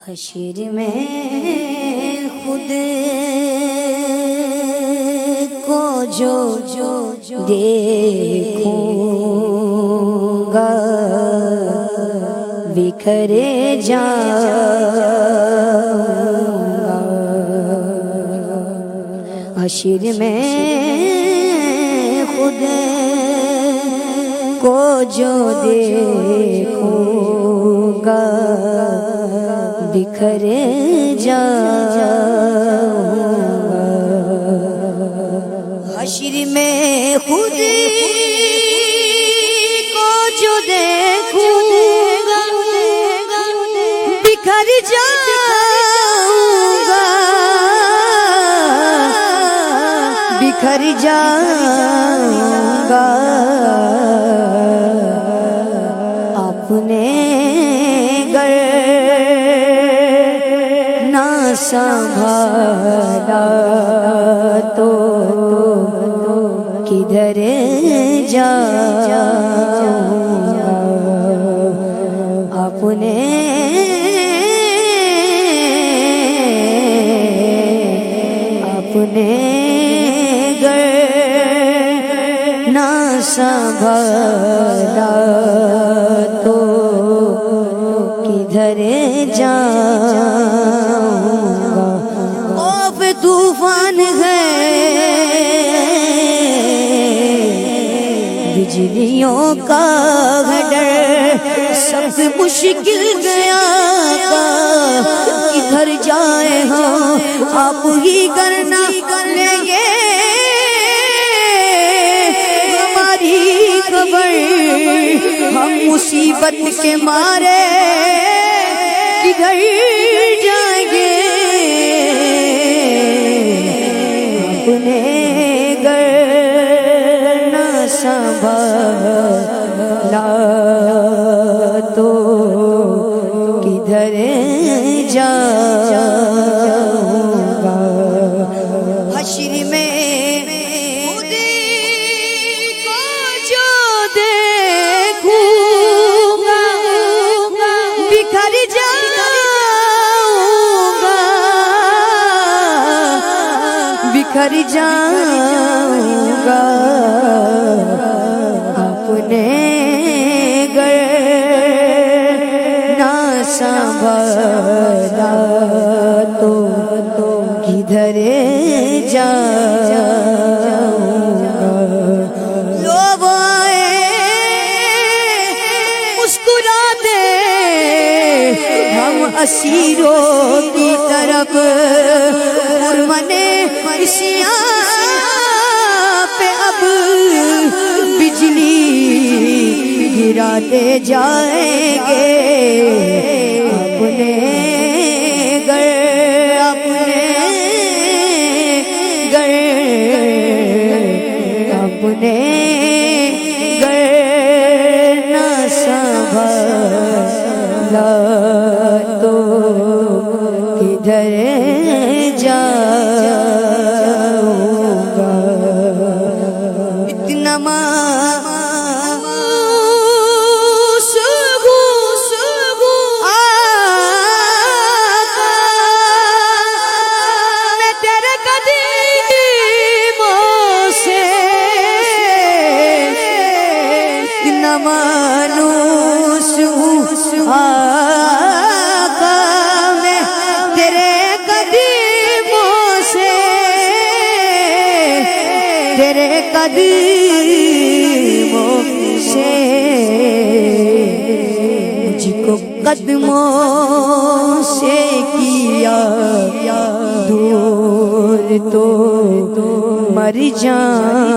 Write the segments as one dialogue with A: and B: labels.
A: حشر میں خود کو جو دیکھوں گا بکھرے جاؤں گا۔ حشر میں خود کو جو دیکھوں گا بکھرے جاؤں گا۔ حشر میں خود کو جو دیکھوں گا بکھر جاؤں گا، بکھر جاؤں گا۔ اپنے سنبھالا تو کدھر جاؤں گا۔ اپنے گھر نہ سنبھالا تو کدھر جاؤں گا۔ خوف طوفان ہے، بجلیوں کا ہے ڈر، سب مشکل گیا کا کدھر جائے ہاں آپ ہی کرنا لے یہ ہماری خبر۔ ہم مصیبت کے مارے کدھر جائیں گے، اپنے گھر نہ سنبھالا تو کدھر جاؤں گا۔ حشر میں خود کو جو دیکھوں گا بکھر جاؤں گا، بکھر جاؤں گا۔ اپنے گھر نہ سنبھالا تو کدھر جاؤں گا۔ لوگ آئے مسکراتے ہم اسیروں کی طرف، منے اسیاں پہ اب بجلی گراتے جائیں گے۔ اپنے گھر اپنے گھر نہ سنبھالا تو کدھر جاؤں گا۔ اتنا میں تیرے قدموں سے اتنا مانوس ہوں آقا، میں تیرے قدموں سے، تیرے قدموں سے مجھ کو قدموں سے کیا دور تو مر جاؤں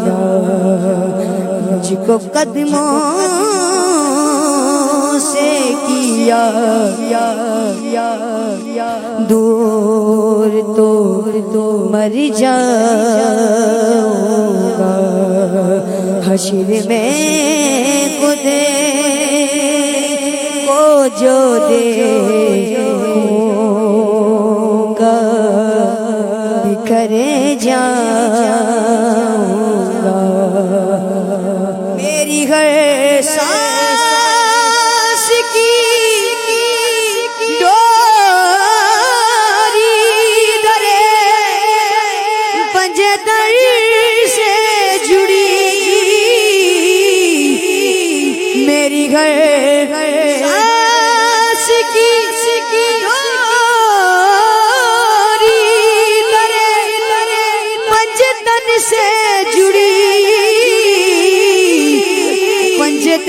A: گا۔ مجھ کو قدموں سے کیا دور تو مر جاؤں گا۔ حشر میں خود کو جو دیکھوں گا بکھرے جاؤں گا۔ میری ہر سانس کی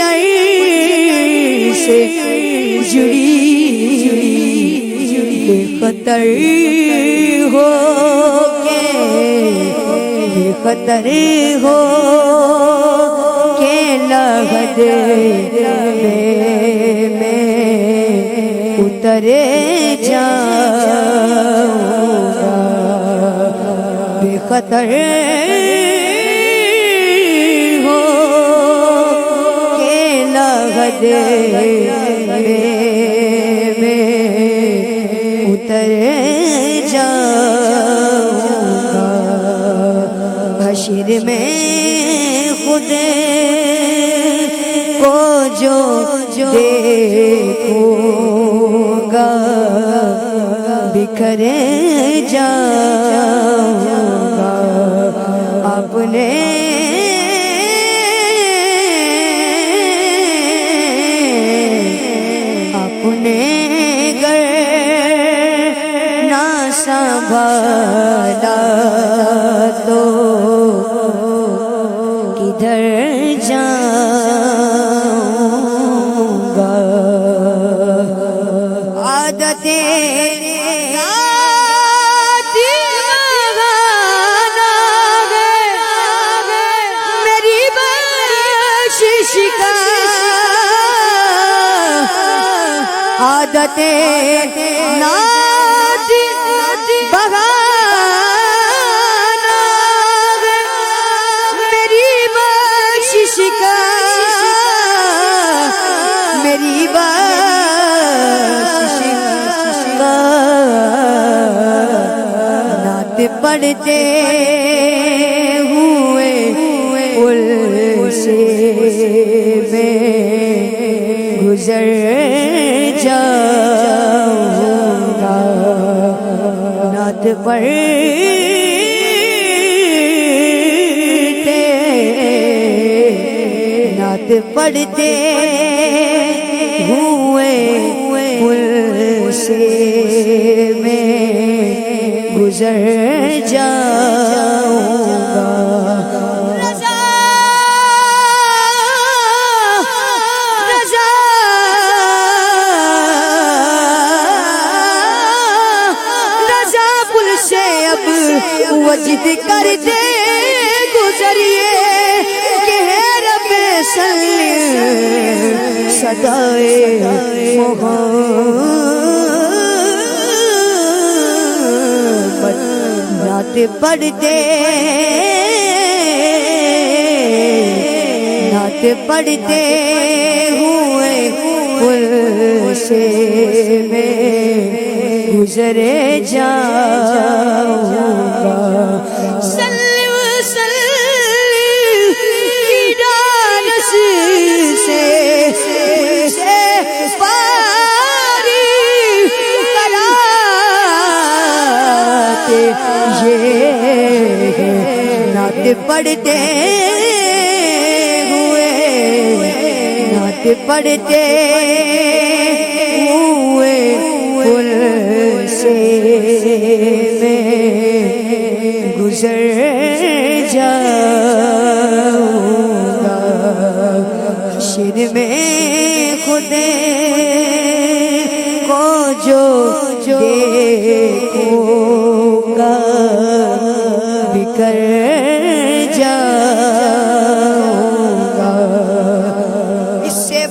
A: قدر سے جڑی بے خطر ہو کے بے خطر ہو کے لحد میں اترے جاؤں گا بے خطر ہو کے لحد میں اترے جاؤں گا حشر میں خود کو جو دیکھوں گا بکھرے جاؤں گا اپنے گھر نہ سنبھالا تو کدھر جاؤں گا عادتیں میری بخشش کا عادتیں نادی بہانا میری بخشش کا میری بخشش کا نعت پڑھتے ہوئے پل سے میں گزر جاؤں گا نعت پڑھتے ہوئے پل سے میں گزر جاؤں گا وجد کر دے گزریے کہ ہے رب صلی صدائے محمد نعت پڑھتے ہوئے پل سے میں گزرے جاؤں گا صلی کی ڈانس سے پاری کراتے یہ نعت پڑھتے ہوئے پل سے میں گزر جاؤں گا حشر میں خود کو جو دیکھوں گا بکھر جاؤں گا اس سے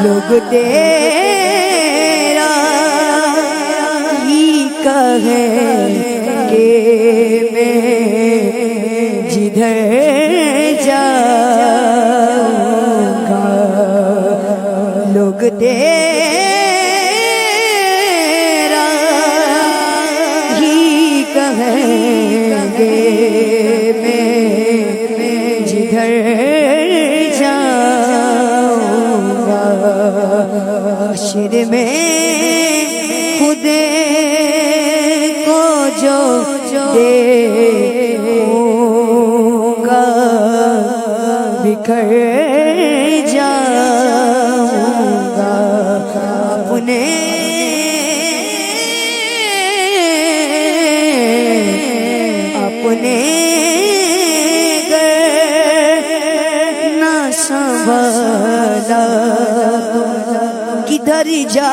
A: لوگ تیرا ہی کہے کہ میں جدھر جاؤں تیرا ہی کہیں گے میں جدھر جاؤں گا حشر میں خود کو جو دیکھوں گا بکھر جاؤں گا اپنے گر نہ سنبھالا کدھر جا